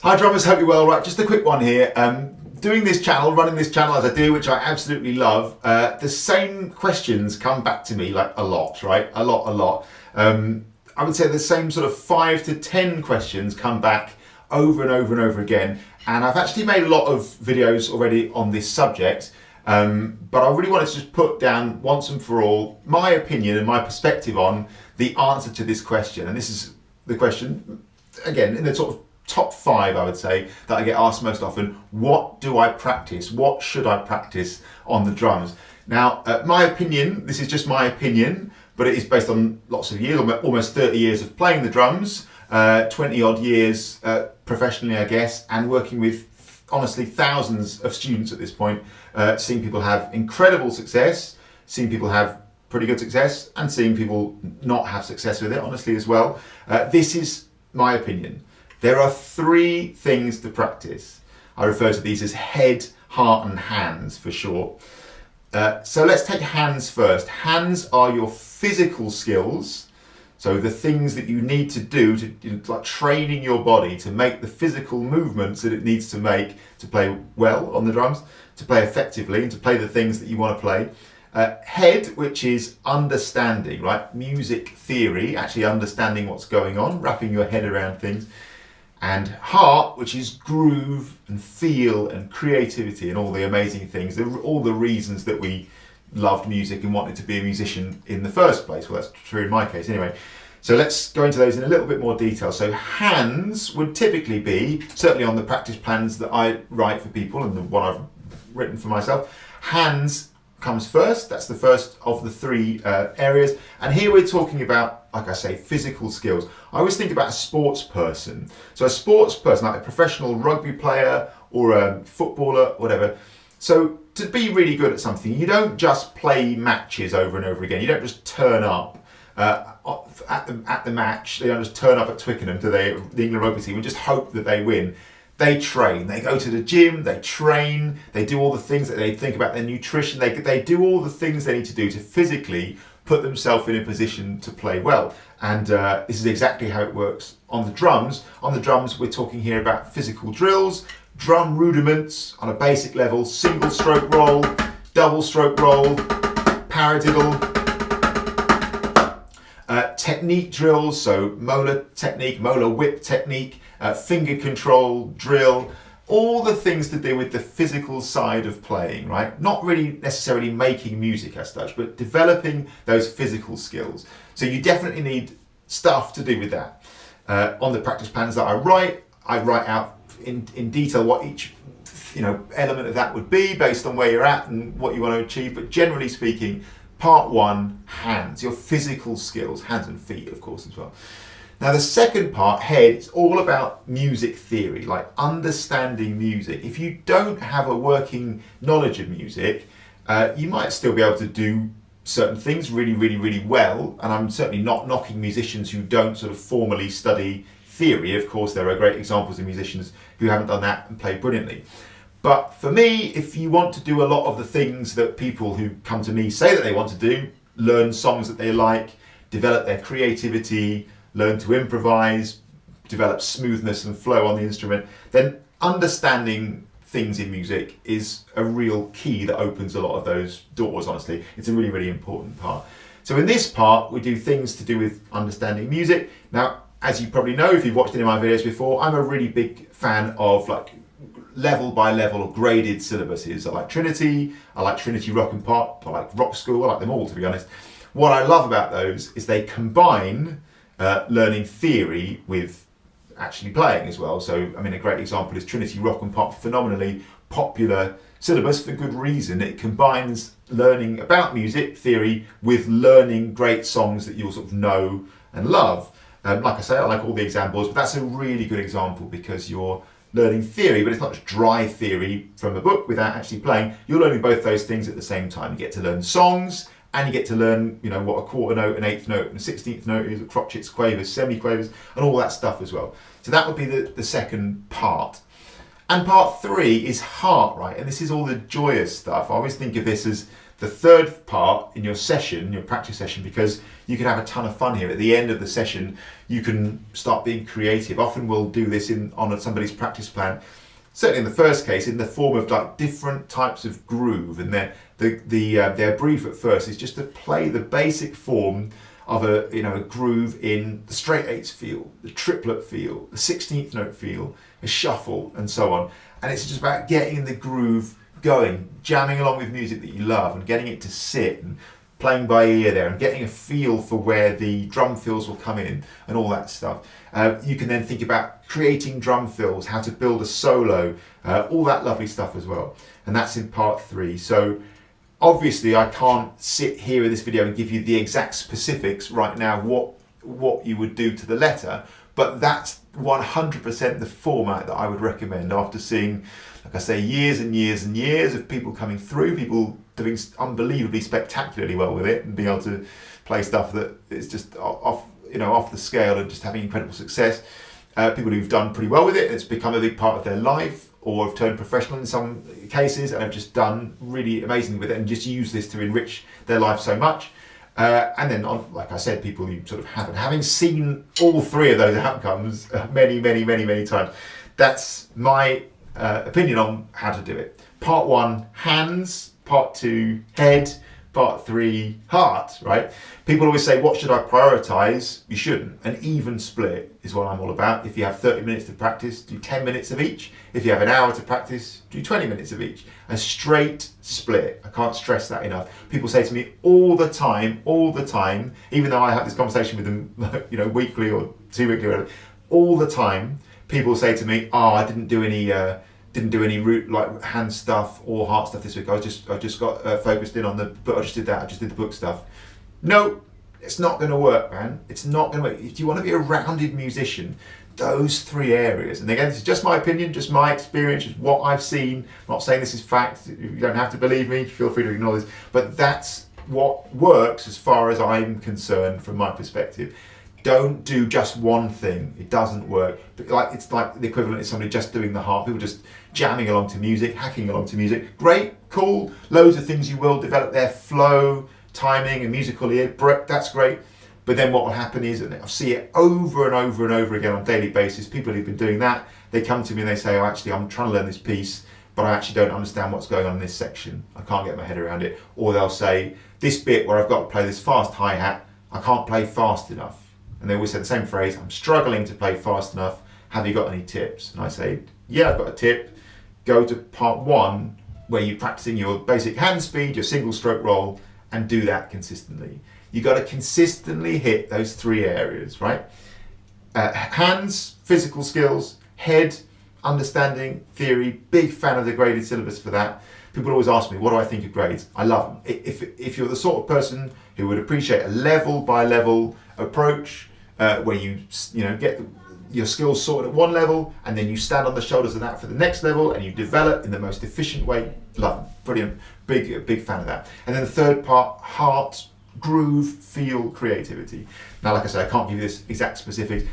Hi drummers, hope you're well. Right, just a quick one here. Doing this channel, running this channel as I do, which I absolutely love, the same questions come back to me like a lot, right? A lot. I would say the same sort of 5 to 10 questions come back over and over again. And I've actually made a lot of videos already on this subject, but I really wanted to just put down once and for all my opinion and my perspective on the answer to this question. And this is the question, again, in the sort of top 5, I would say, that I get asked most often. What do I practice? What should I practice on the drums? Now, my opinion, this is just my opinion, but it is based on lots of years, almost 30 years of playing the drums, 20 odd years professionally, I guess, and working with, honestly, thousands of students at this point, seeing people have incredible success, seeing people have pretty good success, and seeing people not have success with it, honestly, as well. This is my opinion. There are 3 things to practice. I refer to these as head, heart, and hands for short. So let's take hands first. Hands are your physical skills. So the things that you need to do to like training your body to make the physical movements that it needs to make to play well on the drums, to play effectively, and to play the things that you want to play. Head, which is understanding, right? Music theory, actually understanding what's going on, wrapping your head around things. And heart, which is groove and feel and creativity and all the amazing things, all the reasons that we loved music and wanted to be a musician in the first place. Well, that's true in my case anyway. So let's go into those in a little bit more detail. So hands would typically be, certainly on the practice plans that I write for people and the one I've written for myself, hands comes first. That's the first of the 3 areas. And here we're talking about, like I say, physical skills. I always think about a sports person. So a sports person, like a professional rugby player or a footballer, whatever. So to be really good at something, you don't just play matches over and over again. You don't just turn up at the match. They don't just turn up at Twickenham to the England rugby team and just hope that they win. They train, they go to the gym, they train, they do all the things that they think about their nutrition, they do all the things they need to do to physically put themselves in a position to play well. And this is exactly how it works on the drums. On the drums, we're talking here about physical drills, drum rudiments on a basic level, single stroke roll, double stroke roll, paradiddle, technique drills, so molar technique, molar whip technique, finger control, drill, all the things to do with the physical side of playing, right? Not really necessarily making music as such, but developing those physical skills. So you definitely need stuff to do with that. On the practice plans that I write out in detail what each element of that would be based on where you're at and what you want to achieve. But generally speaking, part 1, hands, your physical skills, hands and feet, of course, as well. Now the second part, head, it's all about music theory, like understanding music. If you don't have a working knowledge of music, you might still be able to do certain things really well. And I'm certainly not knocking musicians who don't sort of formally study theory. Of course, there are great examples of musicians who haven't done that and play brilliantly. But for me, if you want to do a lot of the things that people who come to me say that they want to do, learn songs that they like, develop their creativity, learn to improvise, develop smoothness and flow on the instrument, then understanding things in music is a real key that opens a lot of those doors, honestly. It's a really important part. So in this part, we do things to do with understanding music. Now, as you probably know, if you've watched any of my videos before, I'm a really big fan of like level by level or graded syllabuses. I like Trinity Rock and Pop, I like Rock School, I like them all, to be honest. What I love about those is they combine learning theory with actually playing as well. So, I mean, a great example is Trinity Rock and Pop, phenomenally popular syllabus for good reason. It combines learning about music theory with learning great songs that you'll sort of know and love. Like I say, I like all the examples, but that's a really good example because you're learning theory, but it's not just dry theory from a book without actually playing. You're learning both those things at the same time. You get to learn songs, and you get to learn, what a quarter note, an eighth note, and a 16th note is, crotchets, quavers, semi-quavers, and all that stuff as well. So that would be the second part. And part 3 is heart, right? And this is all the joyous stuff. I always think of this as the third part in your session, your practice session, because you can have a ton of fun here. At the end of the session, you can start being creative. Often we'll do this on somebody's practice plan, certainly in the first case, in the form of like different types of groove, and their brief at first is just to play the basic form of a groove in the straight eighths feel, the triplet feel, the 16th note feel, a shuffle, and so on. And it's just about getting the groove going, jamming along with music that you love, and getting it to sit, and playing by ear there, and getting a feel for where the drum fills will come in, and all that stuff. You can then think about creating drum fills, how to build a solo, all that lovely stuff as well. And that's in part 3. So obviously I can't sit here in this video and give you the exact specifics right now, what you would do to the letter, but that's 100% the format that I would recommend after seeing, like I say, years and years and years of people coming through, people doing unbelievably spectacularly well with it, and being able to play stuff that is just off the scale and just having incredible success. People who've done pretty well with it, it's become a big part of their life, or have turned professional in some cases and have just done really amazing with it and just use this to enrich their life so much. And then, like I said, people who sort of haven't. Having seen all 3 of those outcomes many, many, many, many times, that's my opinion on how to do it. Part 1, hands. Part 2, head. Part 3, heart, right? People always say, what should I prioritize? You shouldn't. An even split is what I'm all about. If you have 30 minutes to practice, do 10 minutes of each. If you have an hour to practice, do 20 minutes of each. A straight split. I can't stress that enough. People say to me all the time, even though I have this conversation with them, weekly or 2 weekly, or whatever, all the time, people say to me, I didn't do any root like hand stuff or heart stuff this week. I just got focused in on but I just did the book stuff. No, it's not going to work, man. It's not going to work. If you want to be a rounded musician, those 3 areas, and again, this is just my opinion, just my experience, just what I've seen. I'm not saying this is fact. You don't have to believe me. Feel free to ignore this. But that's what works as far as I'm concerned from my perspective. Don't do just one thing. It doesn't work. It's like the equivalent is somebody just doing the harp. People just jamming along to music, hacking along to music. Great, cool. Loads of things you will develop there. Flow, timing, and musical ear. That's great. But then what will happen is, and I see it over and over and over again on a daily basis, people who've been doing that, they come to me and they say, actually, I'm trying to learn this piece, but I actually don't understand what's going on in this section. I can't get my head around it. Or they'll say, this bit where I've got to play this fast hi-hat, I can't play fast enough. And they always say the same phrase, I'm struggling to play fast enough, have you got any tips? And I say, yeah, I've got a tip. Go to part 1, where you're practicing your basic hand speed, your single stroke roll, and do that consistently. You got to consistently hit those 3 areas, right? Hands, physical skills. Head, understanding, theory. Big fan of the graded syllabus for that. People always ask me, what do I think of grades? I love them. If you're the sort of person who would appreciate a level by level approach, where you get your skills sorted at one level, and then you stand on the shoulders of that for the next level, and you develop in the most efficient way. Love them. Brilliant. Big fan of that. And then the third part, heart, groove, feel, creativity. Now, like I said, I can't give you this exact specifics.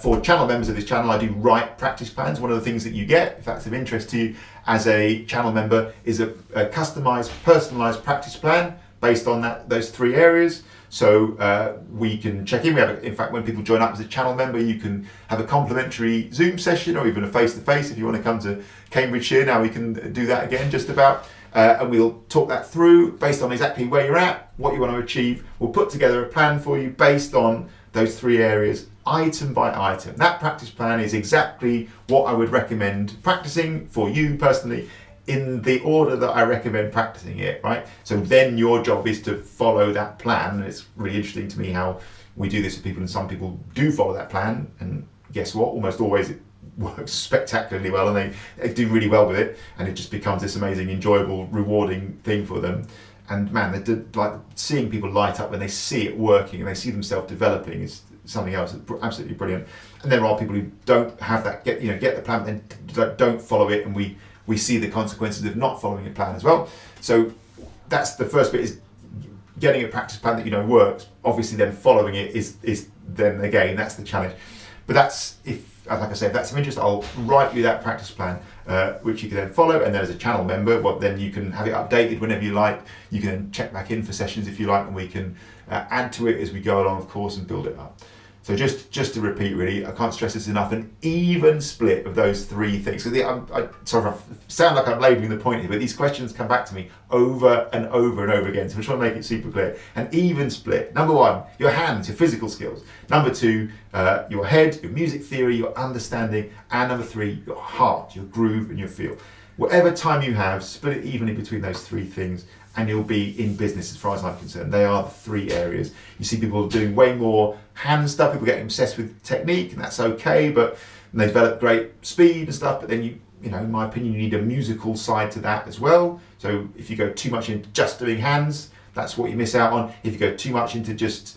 For channel members of this channel, I do write practice plans. One of the things that you get, if that's of interest to you as a channel member, is a customized, personalized practice plan based on those 3 areas. So we can check in. In fact, when people join up as a channel member, you can have a complimentary Zoom session, or even a face-to-face if you want to come to Cambridgeshire. Now we can do that again, just about. And we'll talk that through based on exactly where you're at, what you want to achieve. We'll put together a plan for you based on those 3 areas, item by item. That practice plan is exactly what I would recommend practicing for you personally, in the order that I recommend practicing it, right? So then your job is to follow that plan. And it's really interesting to me how we do this with people, and some people do follow that plan, and guess what? Almost always it works spectacularly well, and they do really well with it, and it just becomes this amazing, enjoyable, rewarding thing for them. And man, like seeing people light up when they see it working and they see themselves developing is something else that's absolutely brilliant. And there are people who don't have that, get the plan, then don't follow it, and we see the consequences of not following a plan as well. So that's the first bit, is getting a practice plan that works. Obviously then following it is then, again, that's the challenge. But that's, if like I said, if that's of interest, I'll write you that practice plan, which you can then follow. And then as a channel member, well, then you can have it updated whenever you like. You can then check back in for sessions if you like, and we can add to it as we go along, of course, and build it up. So just to repeat, really, I can't stress this enough, an even split of those three things. So I sort of sound like I'm labelling the point here, but these questions come back to me over and over and over again. So I just want to make it super clear. An even split. Number one, your hands, your physical skills. Number two, your head, your music theory, your understanding. And number three, your heart, your groove and your feel. Whatever time you have, split it evenly between those three things, and you'll be in business as far as I'm concerned. They are the three areas. You see people doing way more hand stuff, people getting obsessed with technique, and that's okay, but they develop great speed and stuff, but then you know, in my opinion, you need a musical side to that as well. So if you go too much into just doing hands, that's what you miss out on. If you go too much into just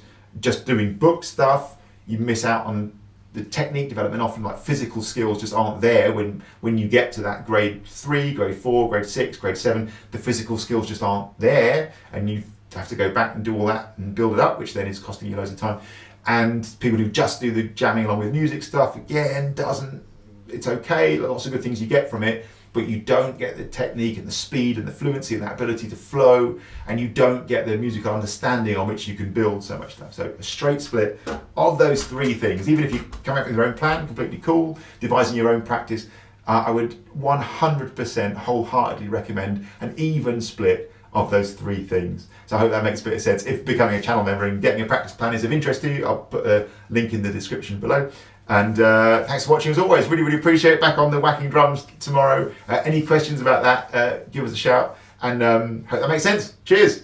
doing book stuff, you miss out on the technique development. Often like physical skills just aren't there when you get to that grade 3, grade 4, grade 6, grade 7, the physical skills just aren't there, and you have to go back and do all that and build it up, which then is costing you loads of time. And people who just do the jamming along with music stuff, again, it's okay, lots of good things you get from it, but you don't get the technique and the speed and the fluency and that ability to flow, and you don't get the musical understanding on which you can build so much stuff. So a straight split of those three things, even if you come up with your own plan, completely cool, devising your own practice, I would 100% wholeheartedly recommend an even split of those three things. So I hope that makes a bit of sense. If becoming a channel member and getting a practice plan is of interest to you, I'll put a link in the description below. And thanks for watching as always. Really, really appreciate it. Back on the whacking drums tomorrow. Any questions about that, give us a shout. And hope that makes sense. Cheers.